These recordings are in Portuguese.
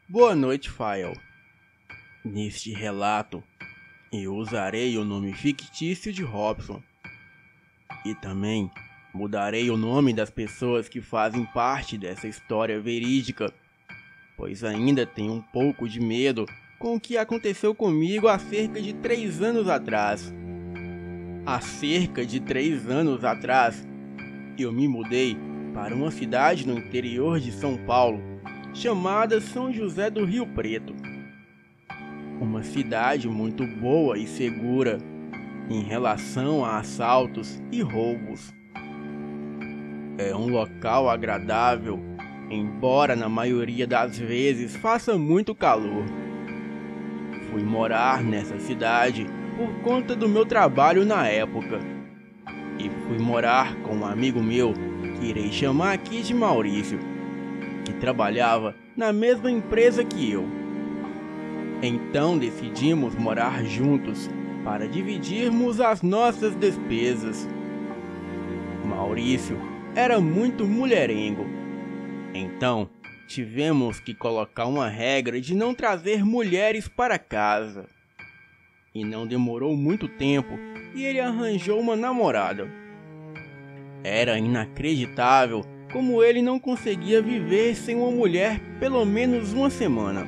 Boa noite, Fael. Neste relato, eu usarei o nome fictício de Robson. E também mudarei o nome das pessoas que fazem parte dessa história verídica, pois ainda tenho um pouco de medo com o que aconteceu comigo há cerca de 3 anos atrás. Há cerca de 3 anos atrás, eu me mudei para uma cidade no interior de São Paulo, chamada São José do Rio Preto. Uma cidade muito boa e segura em relação a assaltos e roubos. É um local agradável, embora na maioria das vezes faça muito calor. Fui morar nessa cidade por conta do meu trabalho na época. E fui morar com um amigo meu, que irei chamar aqui de Maurício, que trabalhava na mesma empresa que eu. Então decidimos morar juntos para dividirmos as nossas despesas. Maurício era muito mulherengo, então tivemos que colocar uma regra de não trazer mulheres para casa. E não demorou muito tempo e ele arranjou uma namorada. Era inacreditável como ele não conseguia viver sem uma mulher pelo menos uma semana.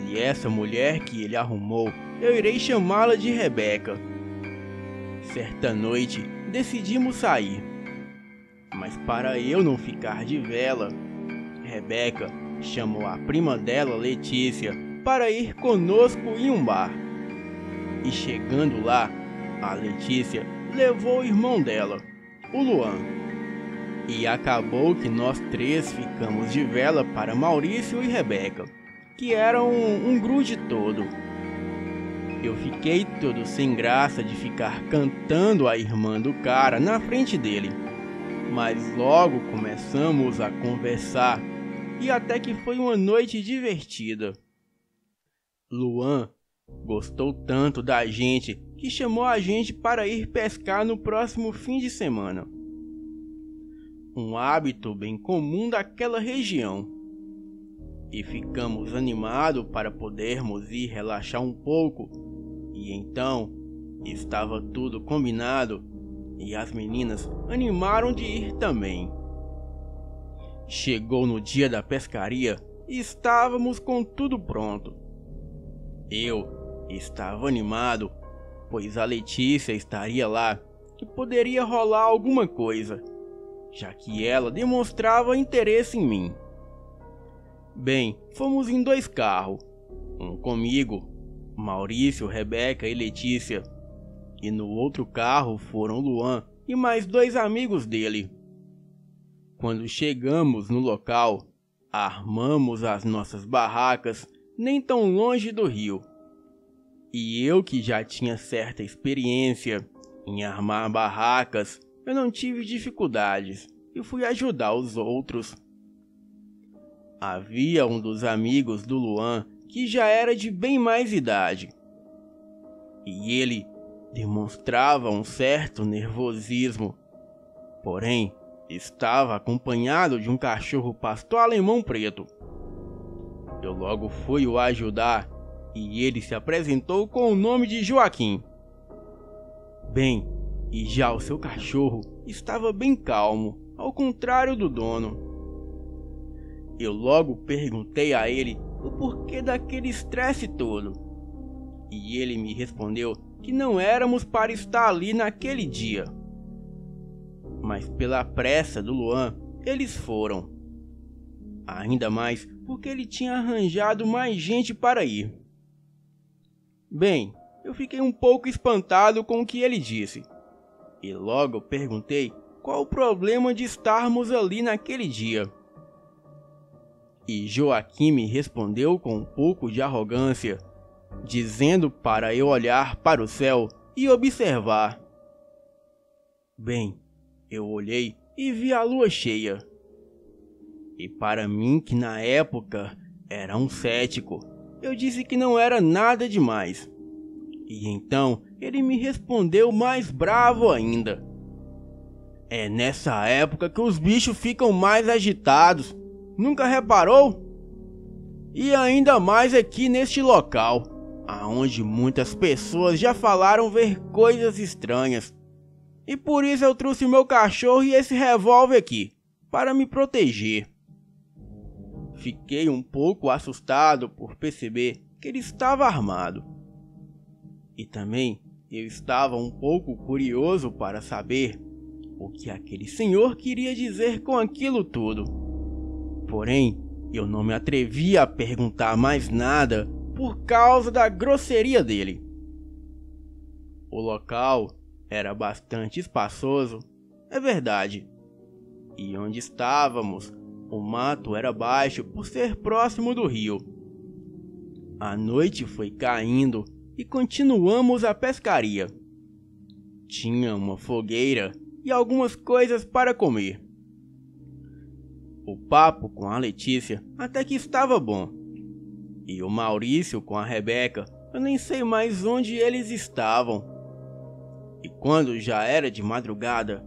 E essa mulher que ele arrumou, eu irei chamá-la de Rebeca. Certa noite decidimos sair, mas para eu não ficar de vela, Rebeca chamou a prima dela, Letícia, para ir conosco em um bar. E chegando lá, a Letícia levou o irmão dela, o Luan. E acabou que nós três ficamos de vela para Maurício e Rebeca, que eram um grude todo. Eu fiquei todo sem graça de ficar cantando a irmã do cara na frente dele. Mas logo começamos a conversar e até que foi uma noite divertida. Luan gostou tanto da gente que chamou a gente para ir pescar no próximo fim de semana. Um hábito bem comum daquela região. E ficamos animados para podermos ir relaxar um pouco. E então estava tudo combinado e as meninas animaram de ir também. Chegou no dia da pescaria e estávamos com tudo pronto. Eu estava animado, pois a Letícia estaria lá e poderia rolar alguma coisa, já que ela demonstrava interesse em mim. Bem, fomos em 2 carros, um comigo, Maurício, Rebeca e Letícia, e no outro carro foram Luan e mais 2 amigos dele. Quando chegamos no local, armamos as nossas barracas nem tão longe do rio. E eu, que já tinha certa experiência em armar barracas, eu não tive dificuldades e fui ajudar os outros. Havia um dos amigos do Luan que já era de bem mais idade. E ele demonstrava um certo nervosismo. Porém, estava acompanhado de um cachorro pastor alemão preto. Eu logo fui o ajudar e ele se apresentou com o nome de Joaquim. Bem, e já o seu cachorro estava bem calmo, ao contrário do dono. Eu logo perguntei a ele o porquê daquele estresse todo. E ele me respondeu que não éramos para estar ali naquele dia. Mas pela pressa do Luan, eles foram. Ainda mais porque ele tinha arranjado mais gente para ir. Bem, eu fiquei um pouco espantado com o que ele disse. E logo perguntei qual o problema de estarmos ali naquele dia. E Joaquim me respondeu com um pouco de arrogância, dizendo para eu olhar para o céu e observar. Bem, eu olhei e vi a lua cheia. E para mim, que na época era um cético, eu disse que não era nada demais. E então ele me respondeu mais bravo ainda. É nessa época que os bichos ficam mais agitados. Nunca reparou? E ainda mais aqui neste local, aonde muitas pessoas já falaram ver coisas estranhas. E por isso eu trouxe meu cachorro e esse revólver aqui, para me proteger. Fiquei um pouco assustado por perceber que ele estava armado. E também eu estava um pouco curioso para saber o que aquele senhor queria dizer com aquilo tudo. Porém, eu não me atrevi a perguntar mais nada por causa da grosseria dele. O local era bastante espaçoso, é verdade. E onde estávamos, o mato era baixo por ser próximo do rio. A noite foi caindo e continuamos a pescaria. Tinha uma fogueira e algumas coisas para comer. O papo com a Letícia até que estava bom. E o Maurício com a Rebeca, eu nem sei mais onde eles estavam. E quando já era de madrugada,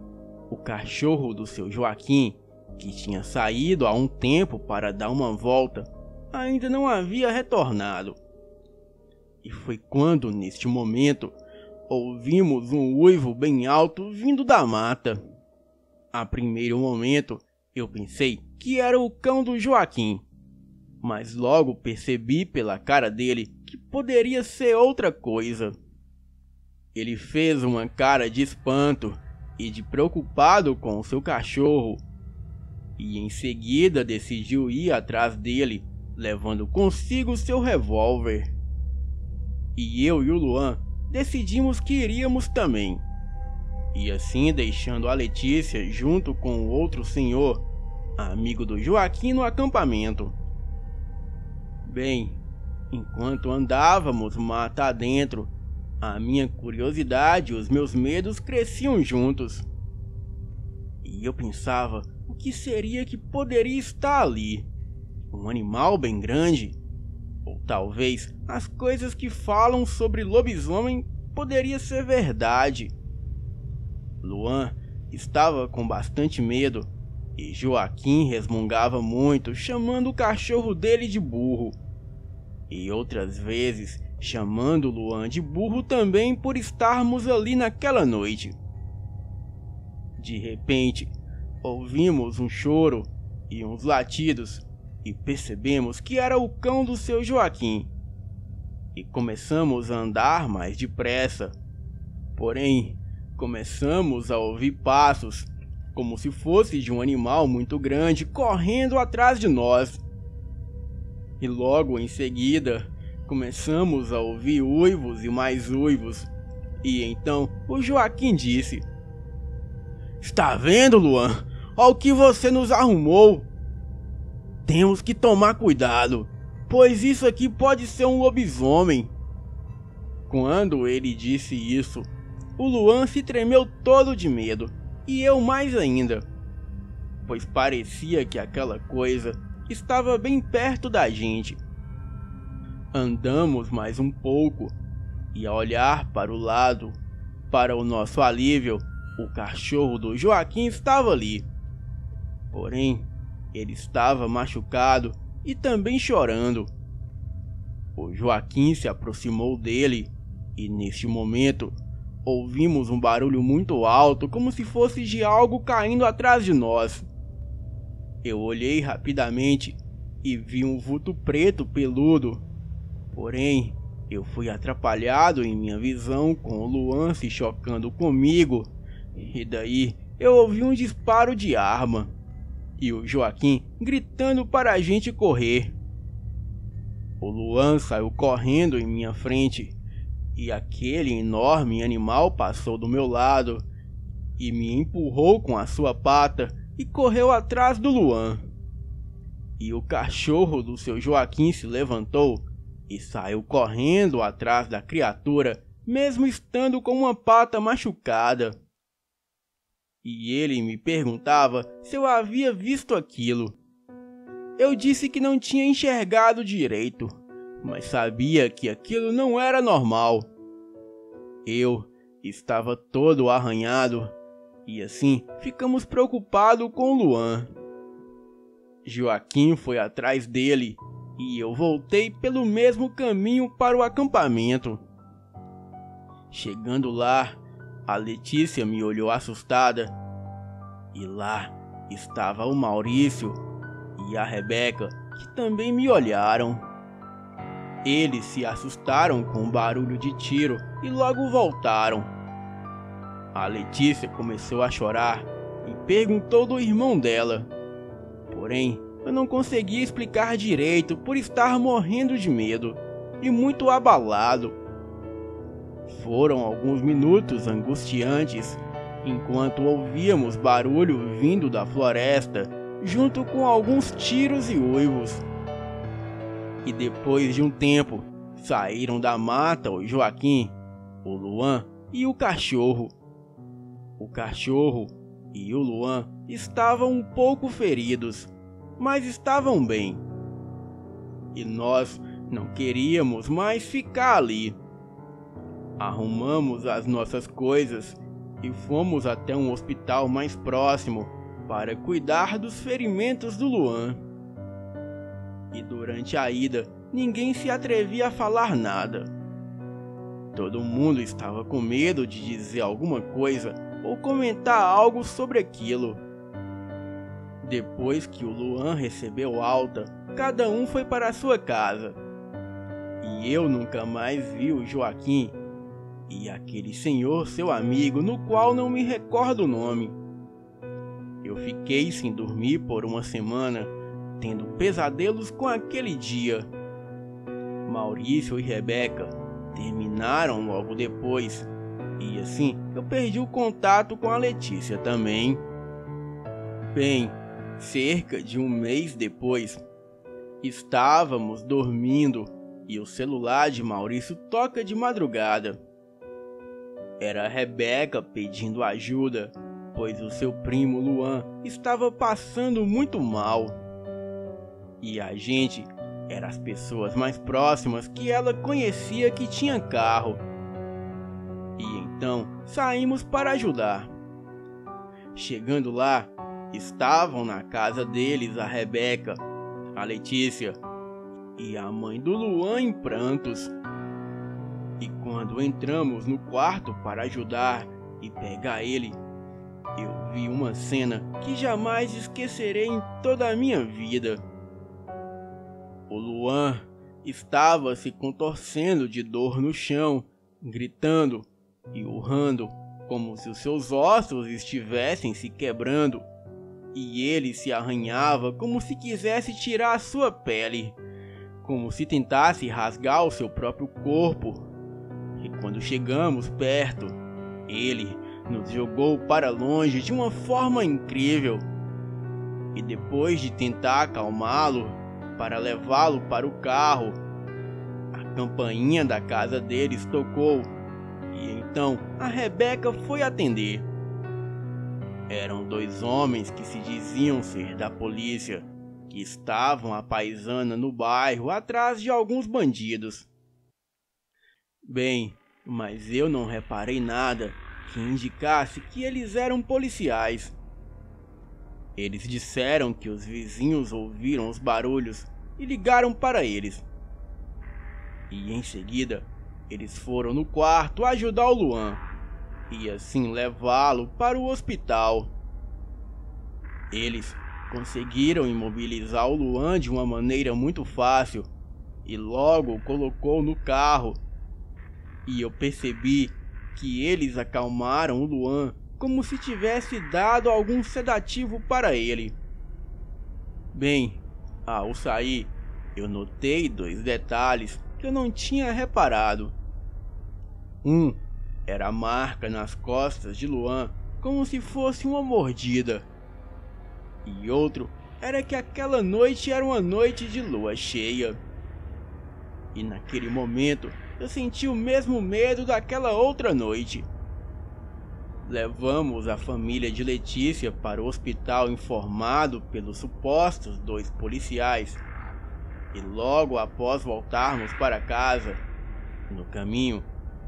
o cachorro do seu Joaquim, que tinha saído há um tempo para dar uma volta, ainda não havia retornado. E foi quando, neste momento, ouvimos um uivo bem alto vindo da mata. A primeiro momento, eu pensei que era o cão do Joaquim, mas logo percebi pela cara dele que poderia ser outra coisa. Ele fez uma cara de espanto e de preocupado com o seu cachorro, e em seguida decidiu ir atrás dele, levando consigo seu revólver. E eu e o Luan decidimos que iríamos também. E assim deixando a Letícia junto com o outro senhor, amigo do Joaquim, no acampamento. Bem, enquanto andávamos mata adentro, a minha curiosidade e os meus medos cresciam juntos. E eu pensava o que seria que poderia estar ali. Um animal bem grande? Ou talvez as coisas que falam sobre lobisomem poderia ser verdade. Luan estava com bastante medo e Joaquim resmungava muito, chamando o cachorro dele de burro. E outras vezes chamando Luan de burro também por estarmos ali naquela noite. De repente, ouvimos um choro e uns latidos e percebemos que era o cão do seu Joaquim. E começamos a andar mais depressa. Porém, começamos a ouvir passos, como se fosse de um animal muito grande correndo atrás de nós. E logo em seguida, começamos a ouvir uivos e mais uivos. E então o Joaquim disse: "Está vendo, Luan? Olha o que você nos arrumou. Temos que tomar cuidado, pois isso aqui pode ser um lobisomem." Quando ele disse isso, o Luan se tremeu todo de medo, e eu mais ainda, pois parecia que aquela coisa estava bem perto da gente. Andamos mais um pouco, e ao olhar para o lado, para o nosso alívio, o cachorro do Joaquim estava ali. Porém, ele estava machucado e também chorando. O Joaquim se aproximou dele e neste momento ouvimos um barulho muito alto, como se fosse de algo caindo atrás de nós. Eu olhei rapidamente e vi um vulto preto peludo. Porém, eu fui atrapalhado em minha visão com o Luan se chocando comigo. E daí eu ouvi um disparo de arma e o Joaquim gritando para a gente correr. O Luan saiu correndo em minha frente e aquele enorme animal passou do meu lado e me empurrou com a sua pata e correu atrás do Luan. E o cachorro do seu Joaquim se levantou e saiu correndo atrás da criatura, mesmo estando com uma pata machucada. E ele me perguntava se eu havia visto aquilo. Eu disse que não tinha enxergado direito, mas sabia que aquilo não era normal. Eu estava todo arranhado e assim ficamos preocupados com o Luan. Joaquim foi atrás dele e eu voltei pelo mesmo caminho para o acampamento. Chegando lá, a Letícia me olhou assustada, e lá estava o Maurício e a Rebeca, que também me olharam. Eles se assustaram com o barulho de tiro e logo voltaram. A Letícia começou a chorar e perguntou do irmão dela. Porém, eu não conseguia explicar direito por estar morrendo de medo e muito abalado. Foram alguns minutos angustiantes, enquanto ouvíamos barulho vindo da floresta, junto com alguns tiros e uivos. E depois de um tempo, saíram da mata o Joaquim, o Luan e o cachorro. O cachorro e o Luan estavam um pouco feridos, mas estavam bem. E nós não queríamos mais ficar ali. Arrumamos as nossas coisas e fomos até um hospital mais próximo para cuidar dos ferimentos do Luan. E durante a ida, ninguém se atrevia a falar nada. Todo mundo estava com medo de dizer alguma coisa ou comentar algo sobre aquilo. Depois que o Luan recebeu alta, cada um foi para sua casa. E eu nunca mais vi o Joaquim e aquele senhor, seu amigo, no qual não me recordo o nome. Eu fiquei sem dormir por uma semana, tendo pesadelos com aquele dia. Maurício e Rebeca terminaram logo depois, e assim eu perdi o contato com a Letícia também. Bem, cerca de um mês depois, estávamos dormindo e o celular de Maurício toca de madrugada. Era a Rebeca pedindo ajuda, pois o seu primo Luan estava passando muito mal. E a gente era as pessoas mais próximas que ela conhecia que tinha carro. E então saímos para ajudar. Chegando lá, estavam na casa deles a Rebeca, a Letícia e a mãe do Luan em prantos. E quando entramos no quarto para ajudar e pegar ele, eu vi uma cena que jamais esquecerei em toda a minha vida. O Luan estava se contorcendo de dor no chão, gritando e urrando como se os seus ossos estivessem se quebrando, e ele se arranhava como se quisesse tirar a sua pele, como se tentasse rasgar o seu próprio corpo. E quando chegamos perto, ele nos jogou para longe de uma forma incrível. E depois de tentar acalmá-lo, para levá-lo para o carro, a campainha da casa deles tocou, e então a Rebeca foi atender. Eram dois homens que se diziam ser da polícia, que estavam à paisana no bairro atrás de alguns bandidos. Bem, mas eu não reparei nada que indicasse que eles eram policiais. Eles disseram que os vizinhos ouviram os barulhos e ligaram para eles. E em seguida, eles foram no quarto ajudar o Luan e assim levá-lo para o hospital. Eles conseguiram imobilizar o Luan de uma maneira muito fácil e logo o colocou no carro. E eu percebi que eles acalmaram o Luan como se tivesse dado algum sedativo para ele. Bem, ao sair, eu notei dois detalhes que eu não tinha reparado. Um era a marca nas costas de Luan, como se fosse uma mordida. E outro era que aquela noite era uma noite de lua cheia. E naquele momento, eu senti o mesmo medo daquela outra noite. Levamos a família de Letícia para o hospital informado pelos supostos dois policiais. E logo após voltarmos para casa, no caminho,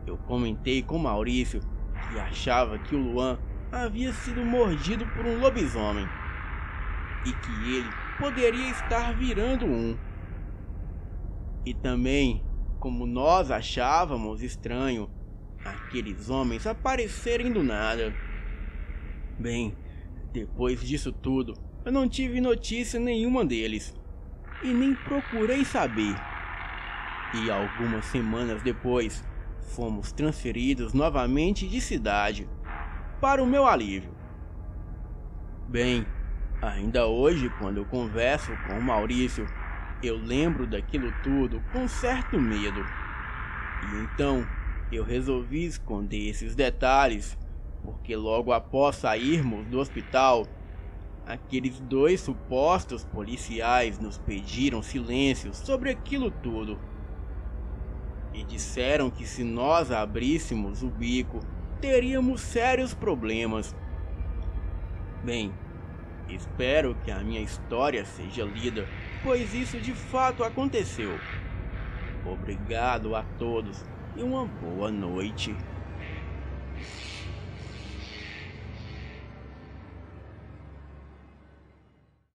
eu comentei com Maurício que achava que o Luan havia sido mordido por um lobisomem e que ele poderia estar virando um. E também, como nós achávamos estranho aqueles homens aparecerem do nada. Bem, depois disso tudo, eu não tive notícia nenhuma deles e nem procurei saber. E algumas semanas depois, fomos transferidos novamente de cidade, para o meu alívio. Bem, ainda hoje, quando eu converso com o Maurício, eu lembro daquilo tudo com certo medo. E então, eu resolvi esconder esses detalhes, porque logo após sairmos do hospital, aqueles 2 supostos policiais nos pediram silêncio sobre aquilo tudo. E disseram que se nós abríssemos o bico, teríamos sérios problemas. Bem, espero que a minha história seja lida, pois isso de fato aconteceu. Obrigado a todos e uma boa noite.